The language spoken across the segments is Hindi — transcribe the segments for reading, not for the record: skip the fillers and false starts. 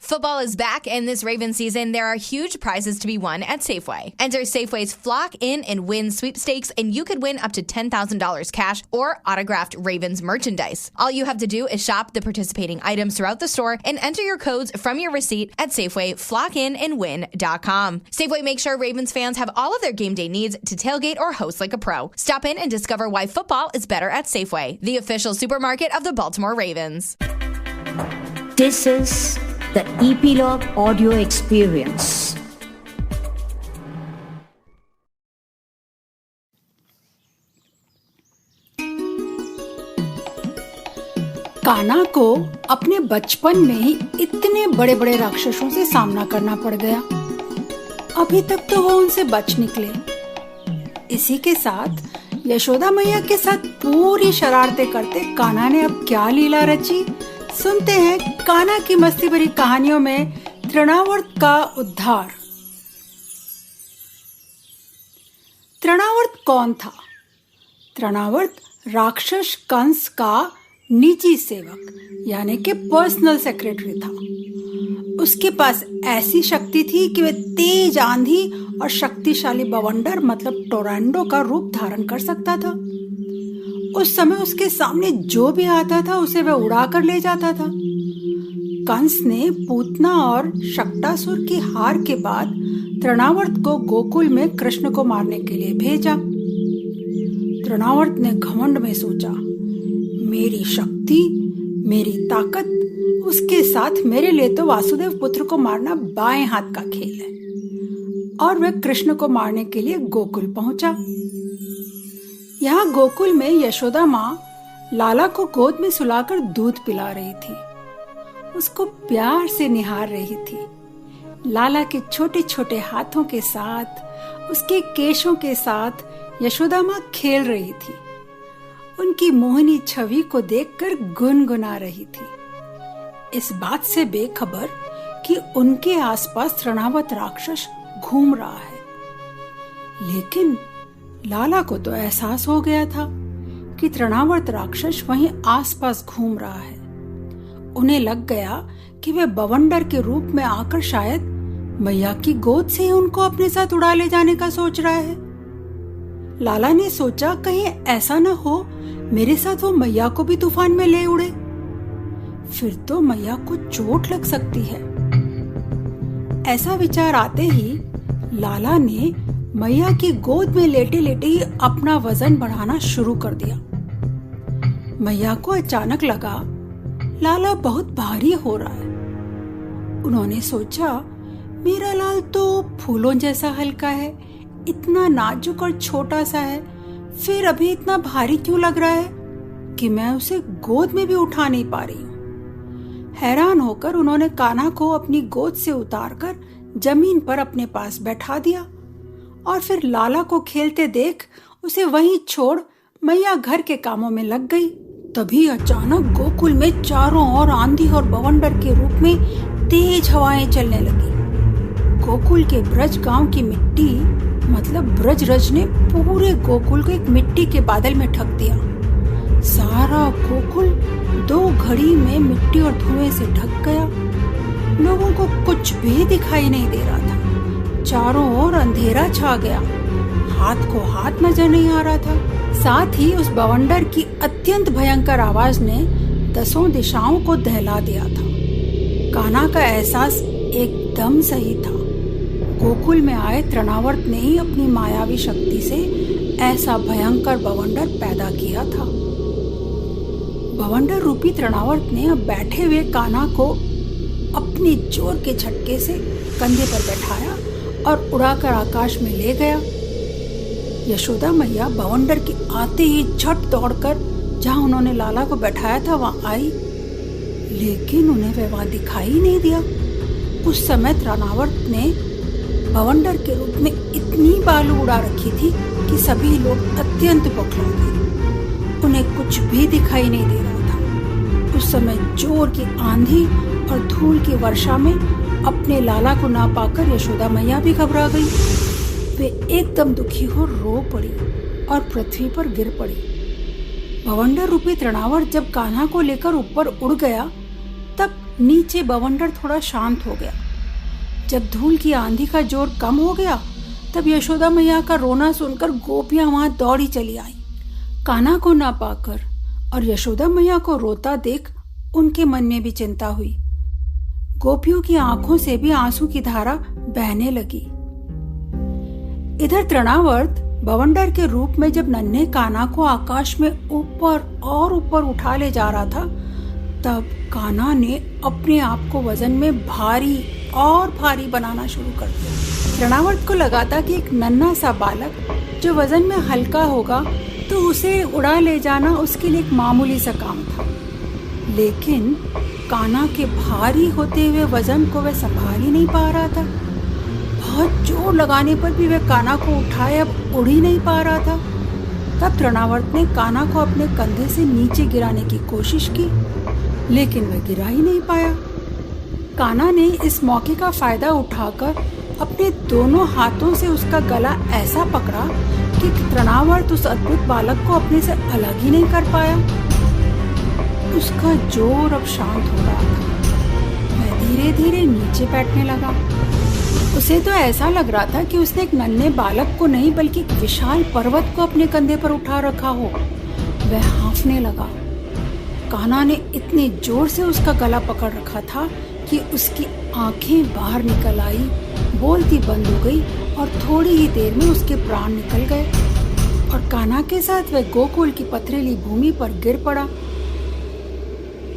Football is back, and this Ravens season, there are huge prizes to be won at Safeway. Enter Safeway's Flock In and Win sweepstakes, and you could win up to $10,000 cash or autographed Ravens merchandise. All you have to do is shop the participating items throughout the store and enter your codes from your receipt at SafewayFlockInandWin.com. Safeway makes sure Ravens fans have all of their game day needs to tailgate or host like a pro. Stop in and discover why football is better at Safeway, the official supermarket of the Baltimore Ravens. This is the Epilogue Audio Experience. Kanha को अपने बचपन में ही इतने बड़े बड़े राक्षसों से सामना करना पड़ गया। अभी तक तो वो उनसे बच निकले। इसी के साथ यशोदा मैया के साथ पूरी शरारतें करते कान्हा ने अब क्या लीला रची, सुनते हैं कान्हा की मस्ती भरी कहानियों में तृणावर्त का उद्धार। तृणावर्त कौन था? तृणावर्त राक्षस कंस का निजी सेवक यानी कि पर्सनल सेक्रेटरी था। उसके पास ऐसी शक्ति थी कि वह तेज आंधी और शक्तिशाली बवंडर मतलब टोरंडो का रूप धारण कर सकता था। उस समय उसके सामने जो भी आता था उसे वह उड़ा कर ले जाता था। कंस ने पूतना और शक्टासुर की हार के बाद तृणावर्त को गोकुल में कृष्ण को मारने के लिए भेजा। तृणावर्त ने घमंड में सोचा, मेरी शक्ति, मेरी ताकत, उसके साथ मेरे लिए तो वासुदेव पुत्र को मारना बाएं हाथ का खेल है। और वह कृष्ण को मारने के लिए गोकुल पहुंचा। यहाँ गोकुल में यशोदा माँ लाला को गोद में सुलाकर दूध पिला रही थी। उसको प्यार से निहार रही थी। लाला के छोटे छोटे हाथों के साथ, उसके केशों के साथ यशोदा माँ खेल रही थी। उनकी मोहनी छवि को देखकर गुनगुना रही थी, इस बात से बेखबर कि उनके आसपास तृणावर्त राक्षस घूम रहा है। लेकिन लाला को तो एहसास हो गया था कि तृणावर्त राक्षस वहीं आसपास घूम रहा है। उन्हें लग गया कि वह बवंडर के रूप में आकर शायद मैया की गोद से उनको अपने साथ उड़ा ले जाने का सोच रहा है। लाला ने सोचा, कहीं ऐसा न हो मेरे साथ वो मैया को भी तूफान में ले उड़े, फिर तो मैया को चोट लग सकती है। ऐसा विचार आते ही लाला ने मैया की गोद में लेटे लेटे ही अपना वजन बढ़ाना शुरू कर दिया। मैया को अचानक लगा लाला बहुत भारी हो रहा है। उन्होंने सोचा, मेरा लाल तो फूलों जैसा हल्का है, इतना नाजुक और छोटा सा है, फिर अभी इतना भारी क्यों लग रहा है कि मैं उसे गोद में भी उठा नहीं पा रही हूँ। हैरान होकर उन्होंने कान्हा को अपनी गोद से उतारकर जमीन पर अपने पास बैठा दिया और फिर लाला को खेलते देख उसे वहीं छोड़ मैया घर के कामों में लग गई। तभी अचानक गोकुल में चारों ओर आंधी और बवंडर के रूप में तेज हवाएं चलने लगी। गोकुल के ब्रज गांव की मिट्टी मतलब ब्रजरज ने पूरे गोकुल को एक मिट्टी के बादल में ढक दिया। सारा गोकुल 2 घड़ी में मिट्टी और धुएं से ढक गया। लोगों को कुछ भी दिखाई नहीं दे रहा था। चारों ओर अंधेरा छा गया। हाथ को हाथ नजर नहीं आ रहा था। साथ ही उस बवंडर की अत्यंत भयंकर आवाज ने 10 दिशाओं को दहला दिया था। कान्हा का एहसास एकदम सही था। गोकुल में आए तृणावर्त ने ही अपनी मायावी शक्ति से ऐसा भयंकर बवंडर पैदा किया था। बवंडर रूपी तृणावर्त ने अब बैठे हुए कान्हा को अपने जोर के झटके से कंधे पर बैठाया और उड़ाकर आकाश में ले गया। यशोदा मैया बवंडर के आते ही झट दौड़कर जहां उन्होंने लाला को बैठाया था वहां आई, लेकिन उन्हें वह वहां दिखाई नहीं दिया। उस समय तृणावर्त ने बवंडर के रूप में इतनी बालू उड़ा रखी थी कि सभी लोग अत्यंत बौखला गए। उन्हें कुछ भी दिखाई नहीं दे रहा था। उस समय जोर की आंधी और धूल की वर्षा में अपने लाला को ना पाकर यशोदा मैया भी घबरा गई। वे एकदम दुखी हो रो पड़ी और पृथ्वी पर गिर पड़ी। बवंडर रूपी तृणावर्त जब कान्हा को लेकर ऊपर उड़ गया तब नीचे बवंडर थोड़ा शांत हो गया। जब धूल की आंधी का जोर कम हो गया तब यशोदा मैया का रोना सुनकर गोपियां वहां दौड़ी चली आई। कान्हा को ना पाकर और यशोदा मैया को रोता देख उनके मन में भी चिंता हुई। गोपियों की आंखों से भी आंसू की धारा बहने लगी। इधर तृणावर्त बवंडर के रूप में जब नन्हे कान्हा को आकाश में ऊपर और ऊपर उठा ले जा रहा था, तब कान्हा ने अपने आप को वजन में भारी और भारी बनाना शुरू कर दिया। तृणावर्त को लगा था कि एक नन्हा सा बालक जो वजन में हल्का होगा तो उसे उड़ा ले जाना उसके लिए एक मामूली सा काम था, लेकिन कान्हा के भारी होते हुए वजन को वह संभाल ही नहीं पा रहा था। बहुत जोर लगाने पर भी वह कान्हा को उठाए अब उड़ ही नहीं पा रहा था। तब तृणावर्त ने कान्हा को अपने कंधे से नीचे गिराने की कोशिश की, लेकिन वह गिरा ही नहीं पाया। कान्हा ने इस मौके का फायदा उठाकर अपने दोनों हाथों से उसका गला ऐसा पकड़ा कि तृणावर्त उस अद्भुत बालक को अपने से अलग ही नहीं कर पाया। उसका जोर अब शांत हो रहा था। वह धीरे धीरे नीचे बैठने लगा। उसे तो ऐसा लग रहा था कि उसने एक नन्हे बालक को नहीं बल्कि एक विशाल पर्वत को अपने कंधे पर उठा रखा हो। वह हाँफने लगा। कान्हा ने इतने जोर से उसका गला पकड़ रखा था कि उसकी आंखें बाहर निकल आई, बोलती बंद हो गई और थोड़ी ही देर में उसके प्राण निकल गए और कान्हा के साथ वह गोकुल की पथरीली भूमि पर गिर पड़ा।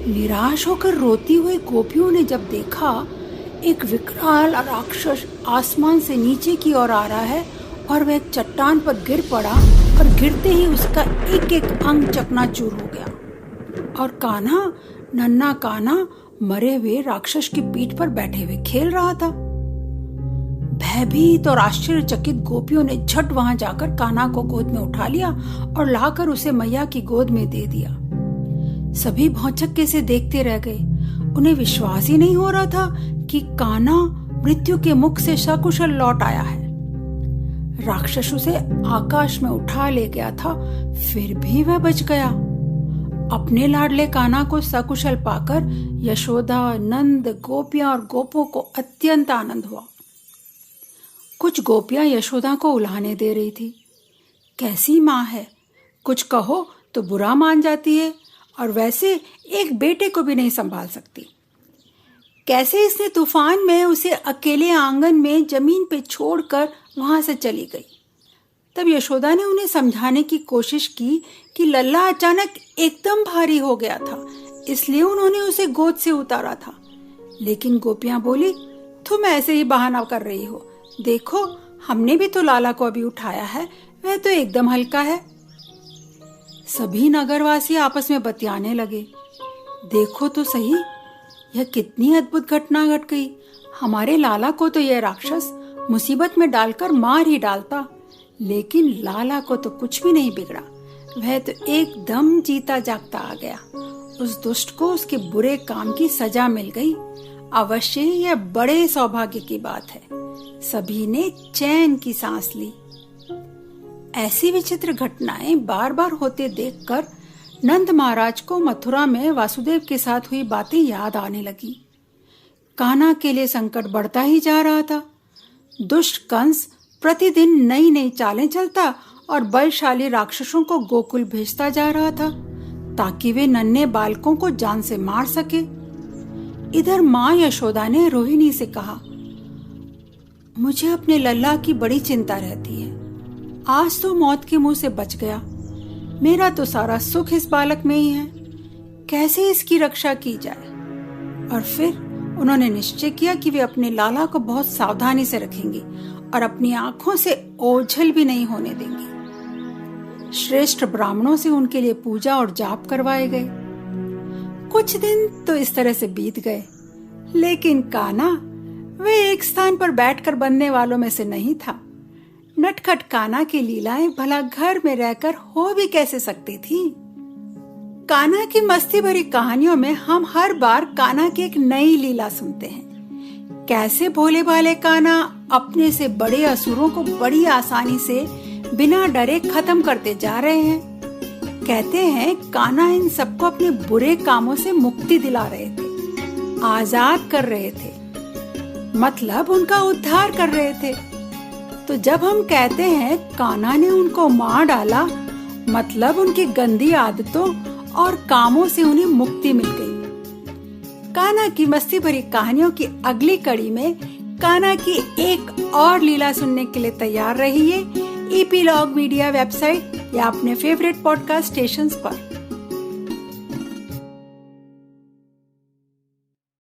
निराश होकर रोती हुई गोपियों ने जब देखा एक विकराल राक्षस आसमान से नीचे की ओर आ रहा है और वह एक चट्टान पर गिर पड़ा और गिरते ही उसका एक एक अंग चकनाचूर हो गया और कान्हा, नन्हा कान्हा मरे हुए राक्षस की पीठ पर बैठे हुए खेल रहा था। भयभीत और आश्चर्यचकित गोपियों ने झट वहां जाकर कान्हा को गोद में उठा लिया और लाकर उसे मैया की गोद में दे दिया। सभी भौचक्के से देखते रह गए। उन्हें विश्वास ही नहीं हो रहा था कि कान्हा मृत्यु के मुख से सकुशल लौट आया है। राक्षस उसे आकाश में उठा ले गया था, फिर भी वह बच गया। अपने लाडले कान्हा को सकुशल पाकर यशोदा, नंद, गोपियां और गोपों को अत्यंत आनंद हुआ। कुछ गोपियां यशोदा को उल्हाने दे रही थी। कैसी माँ है, कुछ कहो तो बुरा मान जाती है और वैसे एक बेटे को भी नहीं संभाल सकती। कैसे इसने तूफान में उसे अकेले आंगन में जमीन पे छोड़कर वहां से चली गई। तब यशोदा ने उन्हें समझाने की कोशिश की कि लल्ला अचानक एकदम भारी हो गया था, इसलिए उन्होंने उसे गोद से उतारा था। लेकिन गोपियां बोली, तुम ऐसे ही बहाना कर रही हो, देखो हमने भी तो लाला को अभी उठाया है, वह तो एकदम हल्का है। सभी नगरवासी आपस में बतियाने लगे। देखो तो सही, यह कितनी अद्भुत घटना घट गई। हमारे लाला को तो यह राक्षस मुसीबत में डालकर मार ही डालता, लेकिन लाला को तो कुछ भी नहीं बिगड़ा। वह तो एकदम जीता जागता आ गया। उस दुष्ट को उसके बुरे काम की सजा मिल गई। अवश्य यह बड़े सौभाग्य की बात है। सभी ने चैन की सांस ली। ऐसी विचित्र घटनाएं बार बार होते देखकर नंद महाराज को मथुरा में वासुदेव के साथ हुई बातें याद आने लगी। कान्हा के लिए संकट बढ़ता ही जा रहा था। दुष्ट कंस प्रतिदिन नई नई चालें चलता और बलशाली राक्षसों को गोकुल भेजता जा रहा था ताकि वे नन्हे बालकों को जान से मार सके। इधर माँ यशोदा ने रोहिणी से कहा, मुझे अपने लल्ला की बड़ी चिंता रहती है। आज तो मौत के मुंह से बच गया। मेरा तो सारा सुख इस बालक में ही है। कैसे इसकी रक्षा की जाए? और फिर उन्होंने निश्चय किया कि वे अपने लाला को बहुत सावधानी से रखेंगी और अपनी आंखों से ओझल भी नहीं होने देंगी। श्रेष्ठ ब्राह्मणों से उनके लिए पूजा और जाप करवाए गए। कुछ दिन तो इस तरह से बीत गए, लेकिन कान्हा वे एक स्थान पर बैठकर बनने वालों में से नहीं था। नटखट कान्हा की लीलाएं भला घर में रहकर हो भी कैसे सकती थी। कान्हा की मस्ती भरी कहानियों में हम हर बार कान्हा की एक नई लीला सुनते हैं। कैसे भोले भाले कान्हा अपने से बड़े असुरों को बड़ी आसानी से बिना डरे खत्म करते जा रहे हैं। कहते हैं कान्हा इन सबको अपने बुरे कामों से मुक्ति दिला रहे थे। आजाद कर रहे थे, मतलब उनका उद्धार कर रहे थे। तो जब हम कहते हैं कान्हा ने उनको मार डाला, मतलब उनकी गंदी आदतों और कामों से उन्हें मुक्ति मिल गई। कान्हा की मस्ती भरी कहानियों की अगली कड़ी में कान्हा की एक और लीला सुनने के लिए तैयार रहिए ईपीलॉग मीडिया वेबसाइट या अपने फेवरेट पॉडकास्ट स्टेशंस पर।